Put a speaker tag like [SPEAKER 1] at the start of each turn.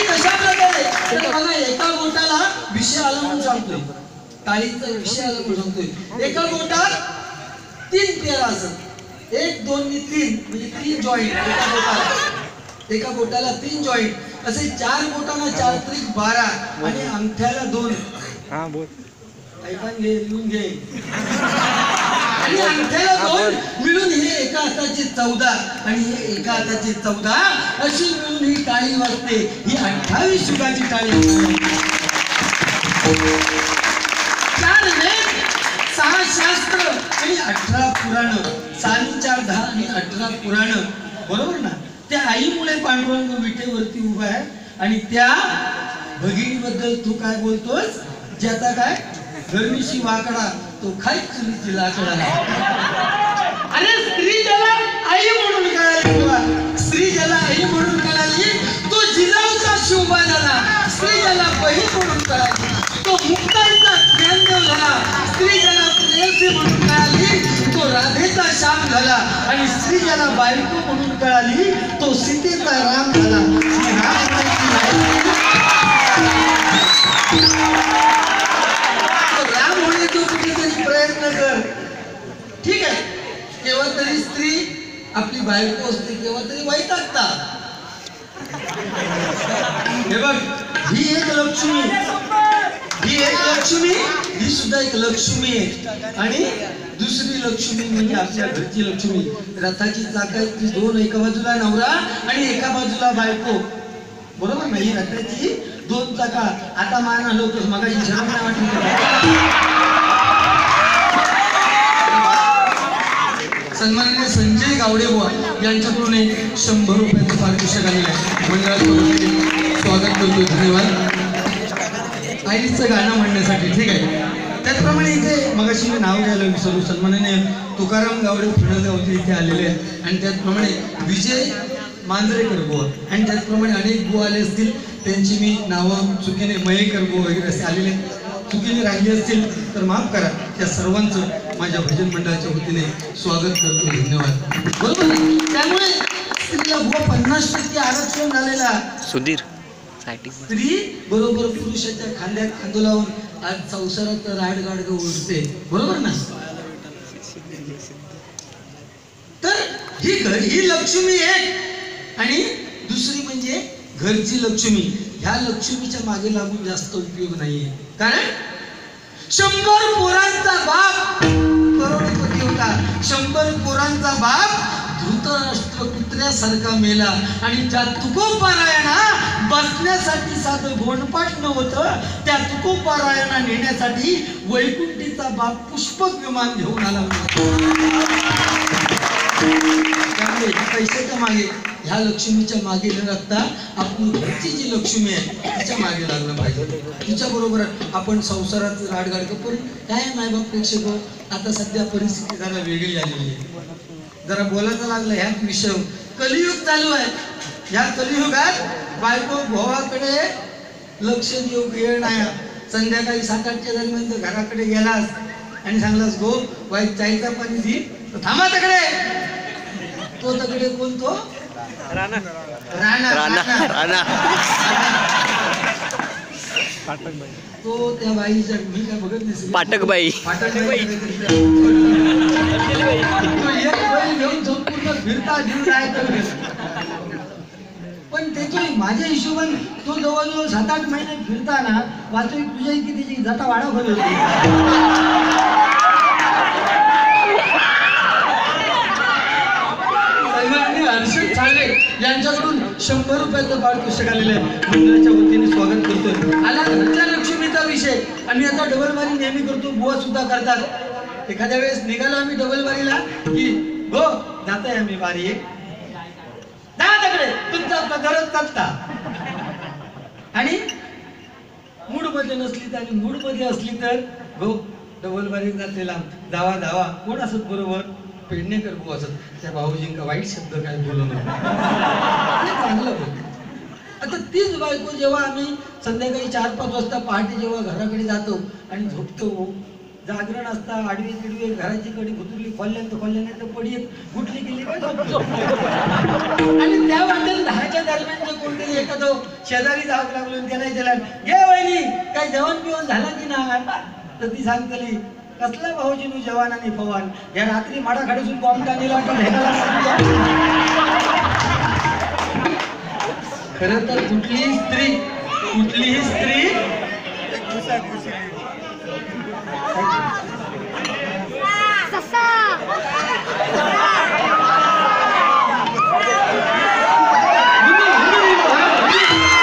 [SPEAKER 1] कशा प्रकारे बघा, एका बोटाला विषय आला म्हणून सांगतोय, टाळीचा विषय आला म्हणून सांगतोय. एका बोटात 3 पेरा असत, 1 2 आणि 3 म्हणजे 3 जॉईंट एका बोटाला. एका बोटाला 3 जॉईंट असे 4 बोटांना 4 त्रिक 12 आणि अंगठ्याला 2.
[SPEAKER 2] हा बोल.
[SPEAKER 1] ऐकून घे, लिहून घे. आणि अंगठ्याला 2 मिळून हे एका हाताचे 14 आणि हे एका हाताचे 14 अशी मिळून ही टाळी वाजते. ही 28 युगाची टाळी. 4 वेद, 6 शास्त्र आणि 18 पुराण. 6 4 10 आणि 18 पुराण, बरोबर ना. त्या आईमुळे पांडुरंग विटेवरती उभा आहे आणि त्या भगिनीबद्दल तू काय बोलतोस? ज्याचा काय गरमीशी वाकडा तो खाय चुलीची लाकडा. अरे स्त्री ज्याला आई म्हणून कळाली, किंवा स्त्री ज्याला आई म्हणून कळाली तो जिजाऊचा शोभा झाला. स्त्री ज्याला बहीण म्हणून कळाली तो मुक्ताईचा ज्ञानदेव झाला. स्त्री ज्याला प्रेयसी म्हणून कळाली तो राधेचा श्याम झाला. आणि स्त्री ज्याला बायको म्हणून कळाली तो सीतेचा राम झाला. राम होण्याचा कुठेतरी प्रयत्न कर, ठीक आहे. केव्हा तरी स्त्री आपली बायको असते, केव्हा तरी वैतागता. हे बघ, ही एक लक्ष्मी, ही एक लक्ष्मी, ही सुद्धा एक लक्ष्मी आहे. आणि दुसरी लक्ष्मी म्हणजे आपल्या घरची लक्ष्मी. रथाची चाकाची 2, एका बाजूला नवरा आणि एका बाजूला बायको, बरोबर ना. ही रथाची 2 चाका. आता मान हलवतोस, मगाशी शरम नाही वाटली. सन्माननीय संजय गावडे बुवा यांच्याकडून 100 रुपयाचं पारितोषिक आलेलं आहे. मंडळात स्वागत करतो, धन्यवाद. आईचं गाणं म्हणण्यासाठी, ठीक आहे. त्याचप्रमाणे इथे मगाशी मी नाव घ्यायला विसरलो, सन्माननीय तुकाराम गावडे फिरगावचे इथे आलेले आहेत. आणि त्याचप्रमाणे विजय मांजरेकर बुवा आणि त्याचप्रमाणे अनेक बुवा आले असतील, त्यांची मी नावं चुकीने, मयेकर बुवा वगैरे असे आलेले चुकीने राहिले असतील तर माफ करा. त्या सर्वांचं माझ्या भजन मंडळाच्या वतीने स्वागत करतो, धन्यवाद. बरोबर. त्यामुळे स्त्रीला बुवा 50% आरक्षण झालेला.
[SPEAKER 2] सुधीर
[SPEAKER 1] स्त्री बरोबर पुरुषाच्या खांद्यात खांदो लावून आज संसारात राडगाडग उडते, बरोबर ना. तर ही लक्ष्मी एक आणि दुसरी म्हणजे घरची लक्ष्मी. ह्या लक्ष्मीच्या मागे लागून जास्त उपयोग नाहीये. कारण 100 पोरांचा बाप करोडपती होता. 100 पोरांचा बाप धृतराष्ट्र कुत्र्यासारखा मेला. आणि ज्या तुकोपारायणा बसण्यासाठी साधं गोंडपाट नव्हतं, त्या तुकोपारायणा नेण्यासाठी वैकुंठीचा बाप पुष्पक विमान घेऊन आला होता. त्यामुळे पैशाच्या मागे, ह्या लक्ष्मीच्या मागे न लागता आपली घरची जी लक्ष्मी आहे तिच्या मागे लागलं पाहिजे. तिच्या बरोबर आपण संसाराचं राडगाडकं. पण काय मायबाप प्रेक्षक, आता सध्या परिस्थिती जरा वेगळी आलेली आहे. जरा बोलायचं लागलं ह्याच विषय. कलियुग चालू आहे. ह्या कलियुगात बायको भावाकडे लक्ष देऊ वेळ नाही. संध्याकाळी 7-8च्या दरम्यान जर घराकडे गेलास आणि सांगलास गो वाईट चायचा पाणी दी, तर थांबा तकडे. तो तकडे कोण? तो राणा. राणा राणा तो त्या बाईच्या, मी काय बघत नाही,
[SPEAKER 2] पाटकबाई.
[SPEAKER 1] पाटकबाई घेऊन संपूर्ण फिरता पण त्याच्या माझ्या हिशोबाने तो जवळजवळ 7-8 महिने फिरताना वास्तविक तुझ्या इतकी त्याची जाता वाढा होत होती. हर्षद छाले यांच्याकडून 100 रुपयाचं पारितोषिक आलेलं आहे. मंडळाच्या वतीने स्वागत करतोय. आला घरच्या लक्ष्मीचा विषय. आम्ही आता डबलबारी नेहमी करतो, बुवा सुद्धा करतात. एखाद्या वेळेस निघालो आम्ही डबलबारीला की हो जाताय आम्ही बारी तुमचा गरज चालता. आणि मूड मध्ये नसली तर, आणि मूड मध्ये असली तर हो डबलबारी जातलेला धावा धावा. कोण असत बरोबर? पेडणेकर भाऊ असत. त्या भाऊजींका वाईट शब्द काय बोलू नये, चांगलं बोल. आता तीच बायको जेव्हा आम्ही संध्याकाळी 4-5 वाजता पहाटे जेव्हा घराकडे जातो आणि झोपतो, जागरण असता आडवी तिडवी घराची कडी घुतरली खोलल्यानंतर पडी गुटली गेली काय आणि त्या वाटेल 10च्या दरम्यान जे कोणतरी एखादं शेजारी जावं लागलो त्याला विचारलं घे वहिनी काही जेवण पिवण झालं की नाही तर ती सांगतली कसला भाऊजी नू जवान आणि पवान या रात्री माडा खाडीसून बॉम्ब टाकलेला खरं तर कुठलीही स्त्री